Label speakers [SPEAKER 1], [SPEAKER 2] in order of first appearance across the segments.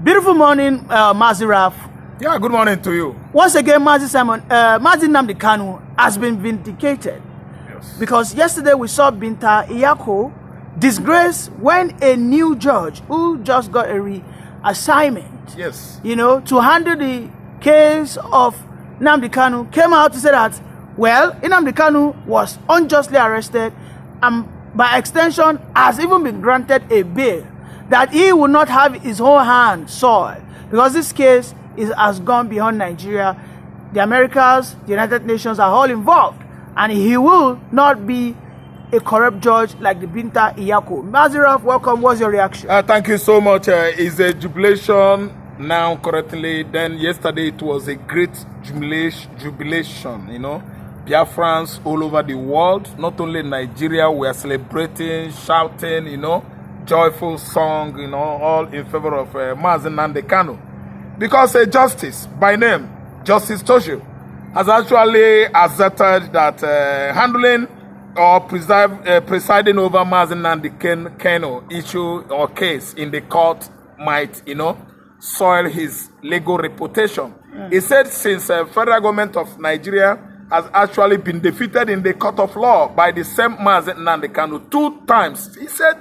[SPEAKER 1] Beautiful morning, Mazi Raf.
[SPEAKER 2] Yeah, good morning to you.
[SPEAKER 1] Once again, Mazi Nnamdi Kanu has been vindicated.
[SPEAKER 2] Yes.
[SPEAKER 1] Because yesterday we saw Binta Iyako disgraced when a new judge who just got a reassignment,
[SPEAKER 2] Yes.
[SPEAKER 1] to handle the case of Nnamdi Kanu came out to say that, well, Nnamdi Kanu was unjustly arrested and by extension has even been granted a bail, that he will not have his whole hand soiled because this case has gone beyond Nigeria. The Americas, the United Nations are all involved, and he will not be a corrupt judge like the Binta Iyako. Mazi Raf, welcome. What's your reaction?
[SPEAKER 2] Thank you so much. It's a jubilation now currently. Then yesterday it was a great jubilation, Biafrans all over the world, not only Nigeria, we are celebrating, shouting, joyful song, all in favor of Mazi Nnamdi Kanu. Because a justice by name, Justice Tosho, has actually asserted that handling or presiding over Mazi Nnamdi Kanu issue or case in the court might, soil his legal reputation. He said since federal government of Nigeria has actually been defeated in the court of law by the same Mazi Nnamdi Kanu 2 times. He said,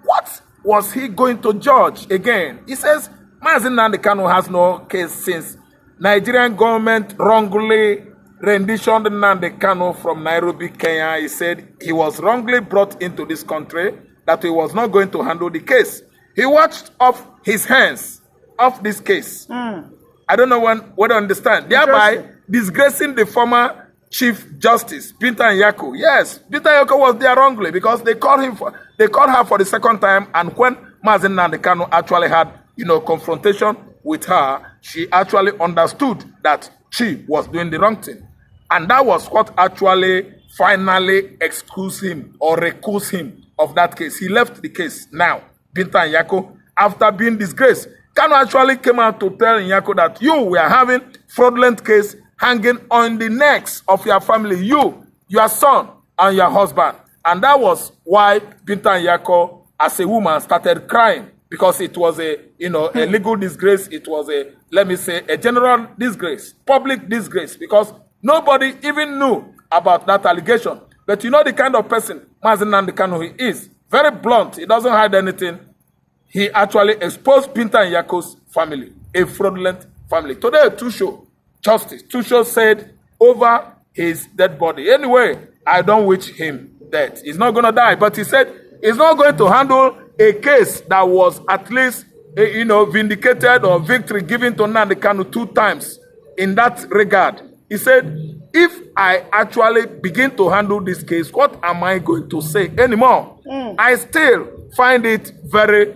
[SPEAKER 2] what was he going to judge again? He says, Mazi Nnamdi Kanu has no case since Nigerian government wrongly renditioned Nnamdi Kanu from Nairobi, Kenya. He said he was wrongly brought into this country, that he was not going to handle the case. He washed off his hands of this case. I don't know what to understand. Thereby disgracing the former Chief Justice, Binta Iyako. Yes, Binta Iyako was there wrongly because they called her for the second time, and when Mazi Nnamdi Kanu actually had confrontation with her, she actually understood that she was doing the wrong thing. And that was what actually finally excused him or recused him of that case. He left the case. Now, Binta Iyako, after being disgraced, Kanu actually came out to tell Iyako that we are having fraudulent case hanging on the necks of your family, you, your son, and your husband. And that was why Binta Iyako, as a woman, started crying, because it was a legal disgrace. It was a general disgrace, public disgrace, because nobody even knew about that allegation. But the kind of person Mazi Nnamdi Kanu is, very blunt. He doesn't hide anything. He actually exposed Binta Iyako's family, a fraudulent family. Today, Tosho said over his dead body, anyway, I don't wish him death. He's not going to die, but he said he's not going to handle a case that was at least, vindicated or victory given to Nnamdi Kanu 2 times in that regard. He said, if I actually begin to handle this case, what am I going to say anymore? I still find it very,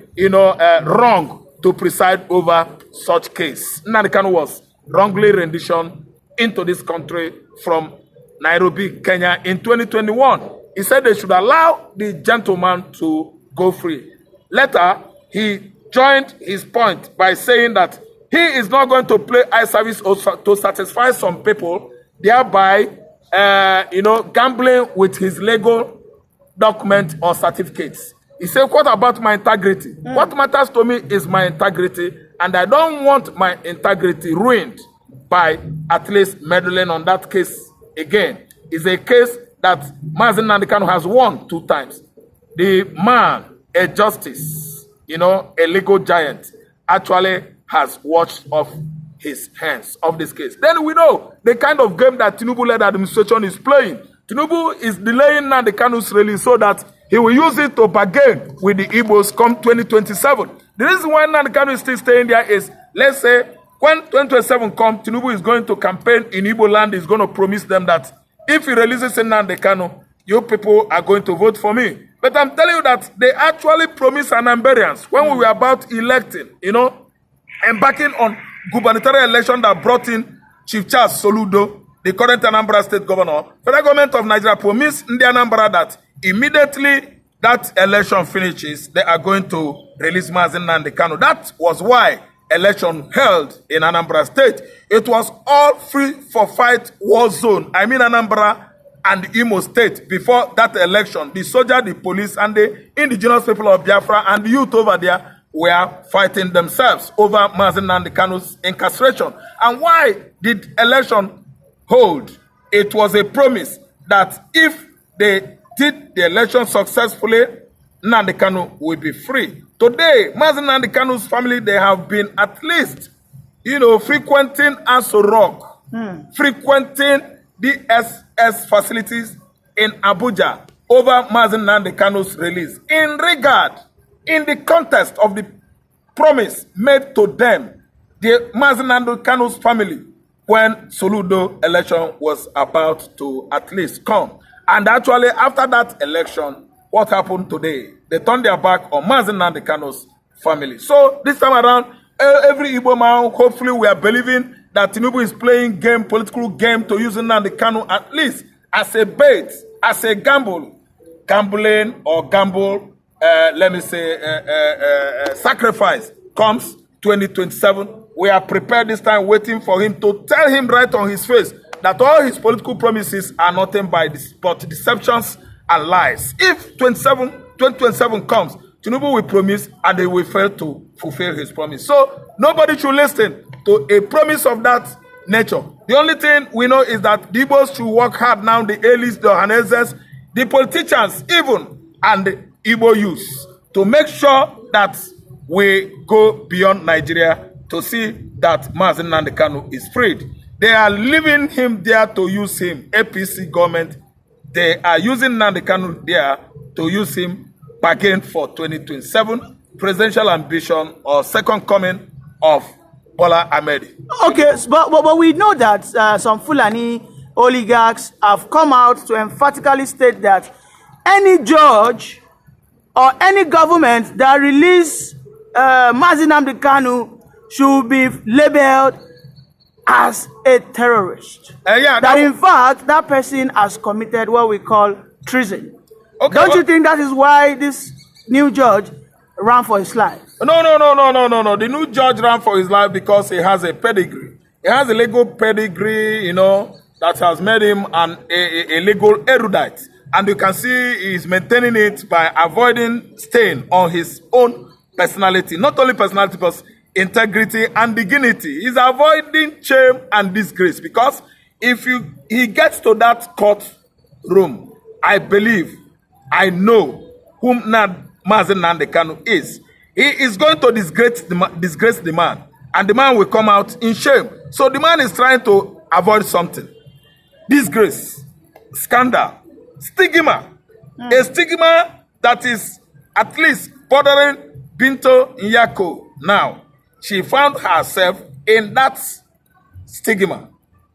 [SPEAKER 2] wrong to preside over such case. Nnamdi Kanu was wrongly renditioned into this country from Nairobi, Kenya in 2021. He said they should allow the gentleman to go free. Later, he joined his point by saying that he is not going to play eye service to satisfy some people, thereby, gambling with his legal document or certificates. He said, what about my integrity? What matters to me is my integrity, and I don't want my integrity ruined by at least meddling on that case again. It's a case that Mazi Nnamdi Kanu has won 2 times. The man, a justice, a legal giant, actually has washed off his hands of this case. Then we know the kind of game that Tinubu-led administration is playing. Tinubu is delaying Nnamdi Kanu's release so that he will use it to bargain with the Igbos come 2027. The reason why Nnamdi Kanu is still staying there is, let's say, when 2027 comes, Tinubu is going to campaign in Igbo land. He's going to promise them that if he releases Nnamdi Kanu, you people are going to vote for me. But I'm telling you that they actually promised Anambarians when we were about electing, embarking on gubernatorial election that brought in Chief Charles Soludo, the current Anambra State Governor. Federal government of Nigeria promised in the Anambra that immediately that election finishes, they are going to release Mazi Nnamdi Kanu. That was why election held in Anambra State. It was all free for fight war zone. I mean Anambra and Imo State. Before that election, the soldier, the police, and the indigenous people of Biafra and the youth over there were fighting themselves over Mazi Nnamdi Kanu's incarceration. And why did election hold? It was a promise that if they did the election successfully, Nnamdi Kanu will be free. Today, Mazi Nnamdi Kanu's family, they have been at least, frequenting Aso Rock, frequenting DSS facilities in Abuja over Mazi Nnamdi Kanu's release. In the context of the promise made to them, the Mazi Nnamdi Kanu's family, when Soludo election was about to at least come. And actually, after that election, what happened today? They turned their back on Mazi Nnamdi Kanu's family. So this time around, every Igbo man, hopefully we are believing that Tinubu is playing political game to use Nnamdi Kanu at least as a bait, as a gambling or gamble, sacrifice comes 2027. We are prepared this time, waiting for him to tell him right on his face that all his political promises are nothing but deceptions and lies. If 2027 comes, Tinubu will promise and they will fail to fulfill his promise. So nobody should listen to a promise of that nature. The only thing we know is that the Igbos should work hard now, the elites, the Ohanezes, the politicians even, and the Igbo youths, to make sure that we go beyond Nigeria to see that Mazi Nnamdi Kanu is freed. They are leaving him there to use him. APC government, they are using Nnamdi Kanu there to use him again for 2027 presidential ambition or second coming of Bola Ahmed.
[SPEAKER 1] Okay, but we know that some Fulani oligarchs have come out to emphatically state that any judge or any government that release Mazi Nnamdi Kanu should be labeled as a terrorist. That in fact, that person has committed what we call treason. Okay, Don't you think that is why this new judge ran for his life?
[SPEAKER 2] No. The new judge ran for his life because he has a pedigree. He has a legal pedigree, that has made him a legal erudite. And you can see he's maintaining it by avoiding stain on his own personality. Not only personality, but integrity and dignity. He's avoiding shame and disgrace, because if he gets to that court room, I know whom Mazi Nnamdi Kanu is. He is going to disgrace the man, and the man will come out in shame. So the man is trying to avoid something. Disgrace, scandal, stigma. A stigma that is at least bordering Binto Nyako now. She found herself in that stigma.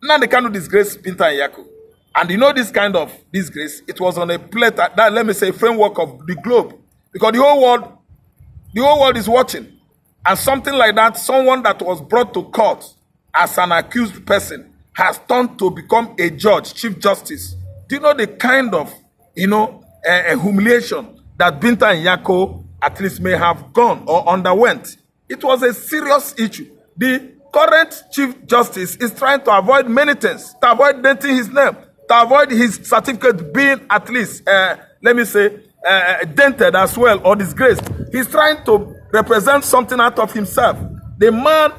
[SPEAKER 2] Nnamdi Kanu disgraced Binta Nyako. And this kind of disgrace, it was on a plate that, framework of the globe. Because the whole world is watching. And something like that, someone that was brought to court as an accused person has turned to become a judge, chief justice. Do you know the kind of, humiliation that Binta Nyako at least may have gone or underwent? It was a serious issue. The current chief justice is trying to avoid many things, to avoid denting his name, to avoid his certificate being at least, dented as well or disgraced. He's trying to represent something out of himself. The man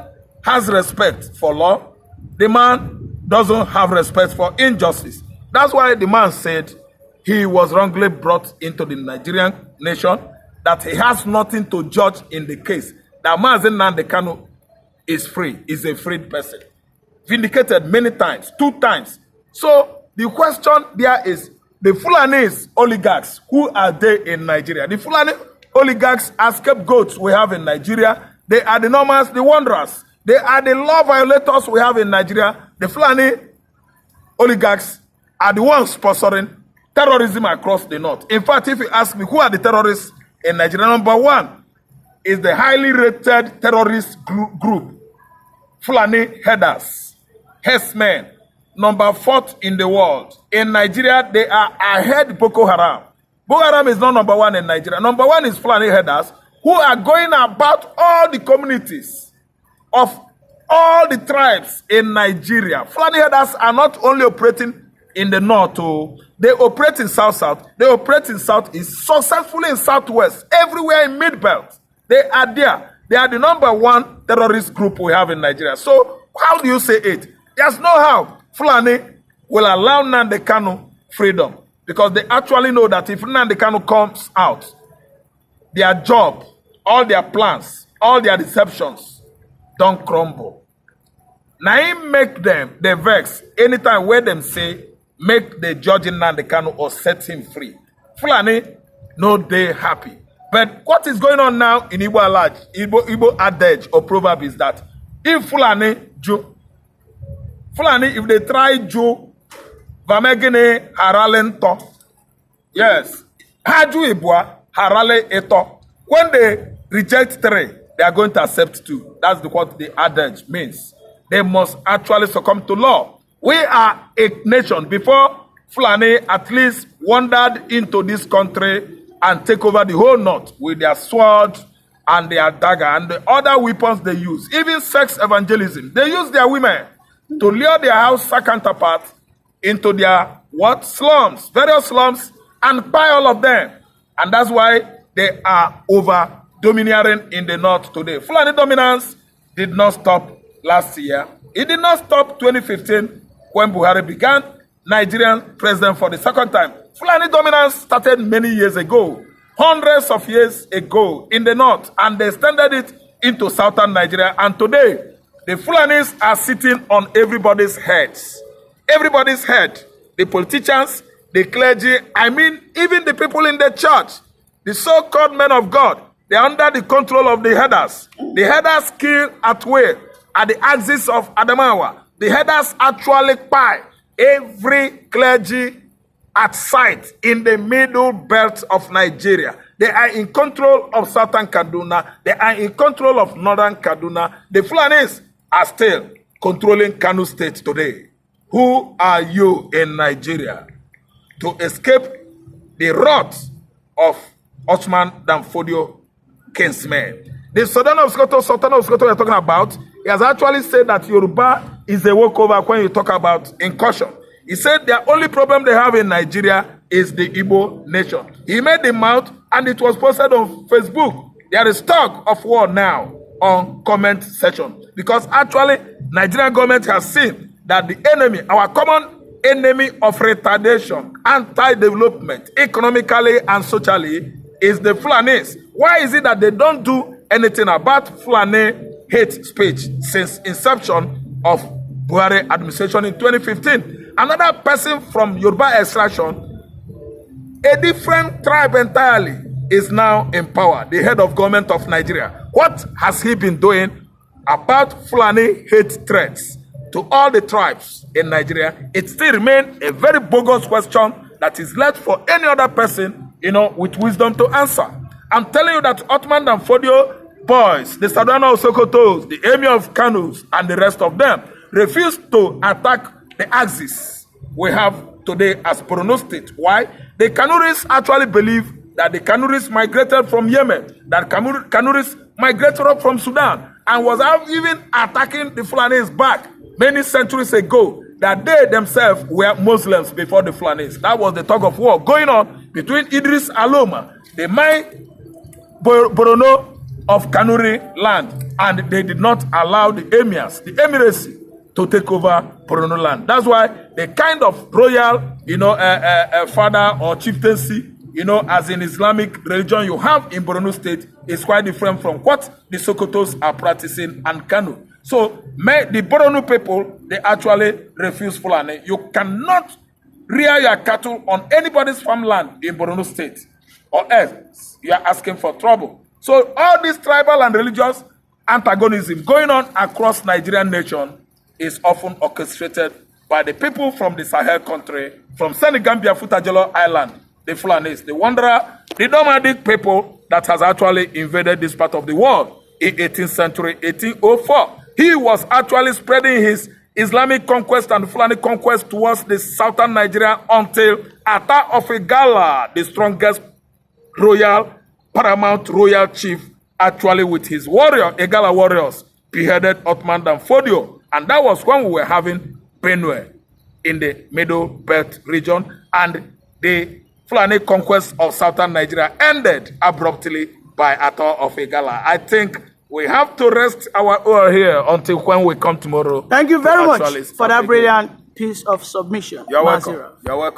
[SPEAKER 2] has respect for law. The man doesn't have respect for injustice. That's why the man said he was wrongly brought into the Nigerian nation, that he has nothing to judge in the case, that Mazi Nnamdi Kanu is free, is a freed person. Vindicated many times, 2 times. So the question there is, the Fulani oligarchs, who are they in Nigeria? The Fulani oligarchs are scapegoats we have in Nigeria. They are the nomads, the wanderers. They are the law violators we have in Nigeria. The Fulani oligarchs are the ones sponsoring terrorism across the north. In fact, if you ask me, who are the terrorists in Nigeria? Number 1 is the highly rated terrorist group, Fulani headers, herdsmen, number 4th in the world. In Nigeria, they are ahead Boko Haram. Boko Haram is not number 1 in Nigeria. Number 1 is Fulani headers, who are going about all the communities of all the tribes in Nigeria. Fulani headers are not only operating in the north, they operate in south-south, they operate in southeast, successfully in southwest, everywhere in mid-belt. They are there. They are the #1 terrorist group we have in Nigeria. So how do you say it? There's no how Fulani will allow Nnamdi Kanu freedom, because they actually know that if Nnamdi Kanu comes out, their job, all their plans, all their deceptions don't crumble. Now him make them, they vex anytime where them say make the judge in Nnamdi Kanu or set him free. Fulani, no, they happy. But what is going on now in Igbo adage or proverb is that if Fulani, if they try Jew, Vamegene haralento, yes, Haju Ibwa harale eto. When they reject 3, they are going to accept 2. That's what the adage means. They must actually succumb to law. We are a nation. Before Fulani at least wandered into this country and take over the whole north with their sword and their dagger and the other weapons they use. Even sex evangelism. They use their women to lure their house counterparts into their slums, various slums, and buy all of them. And that's why they are domineering in the north today. Fulani dominance did not stop last year. It did not stop 2015 when Buhari began Nigerian president for the 2nd time. Fulani dominance started many years ago, hundreds of years ago in the north, and they extended it into southern Nigeria. And today, the Fulanis are sitting on everybody's heads. Everybody's head. The politicians, the clergy, I mean, even the people in the church, the so-called men of God, they are under the control of the headers. The headers kill at will at the axis of Adamawa. The headers actually buy every clergy at sight in the middle belt of Nigeria. They are in control of southern Kaduna. They are in control of northern Kaduna. The Fulanis are still controlling Kanu State today. Who are you in Nigeria to escape the wrath of Outshine Nnamdi kinsmen? The Sultan of Sokoto we're talking about, he has actually said that Yoruba is a walkover when you talk about incursion. He said the only problem they have in Nigeria is the Igbo nation. He made the mouth and it was posted on Facebook. There is talk of war now on comment section because actually Nigerian government has seen that the enemy, our common enemy of retardation, anti-development, economically and socially, is the Fulanis. Why is it that they don't do anything about Fulani hate speech since inception of Buhari administration in 2015? Another person from Yoruba extraction, a different tribe entirely, is now in power, the head of government of Nigeria. What has he been doing about Fulani hate threats to all the tribes in Nigeria? It still remains a very bogus question that is left for any other person, with wisdom to answer. I'm telling you that Outshine Nnamdi boys, the Sadana of Sokotos, the Emir of Kanus, and the rest of them refused to attack the axis we have today as Borno State. Why? The Kanuris actually believe that the Kanuris migrated from Yemen, that Kanuris migrated from Sudan, and was even attacking the Fulanis back many centuries ago, that they themselves were Muslims before the Fulanis. That was the tug of war going on between Idris Aloma, the Borno of Kanuri land, and they did not allow the emirs, the emiracy, to take over Borno land. That's why the kind of royal, father or chieftaincy, as in Islamic religion you have in Borno State is quite different from what the Sokotos are practicing and Kanu. So, the Borno people, they actually refuse Fulani. You cannot rear your cattle on anybody's farmland in Borno State, or else you are asking for trouble. So, all this tribal and religious antagonism going on across Nigerian nation is often orchestrated by the people from the Sahel country, from Senegambia, Futajolo Island, the Fulanis, the wanderer, the nomadic people that has actually invaded this part of the world in 18th century, 1804. He was actually spreading his Islamic conquest and Fulani conquest towards the southern Nigeria until Ata of Igala, the strongest paramount royal chief, actually with his Igala warriors, beheaded Outshine Nnamdi. And that was when we were having Benue in the Middle Belt region, and the Fulani conquest of southern Nigeria ended abruptly by author of a gala. I think we have to rest our oar here until when we come tomorrow.
[SPEAKER 1] Thank you very much for that
[SPEAKER 2] again.
[SPEAKER 1] brilliant piece of submission.
[SPEAKER 2] You're welcome.
[SPEAKER 1] Mazira.
[SPEAKER 2] You're welcome.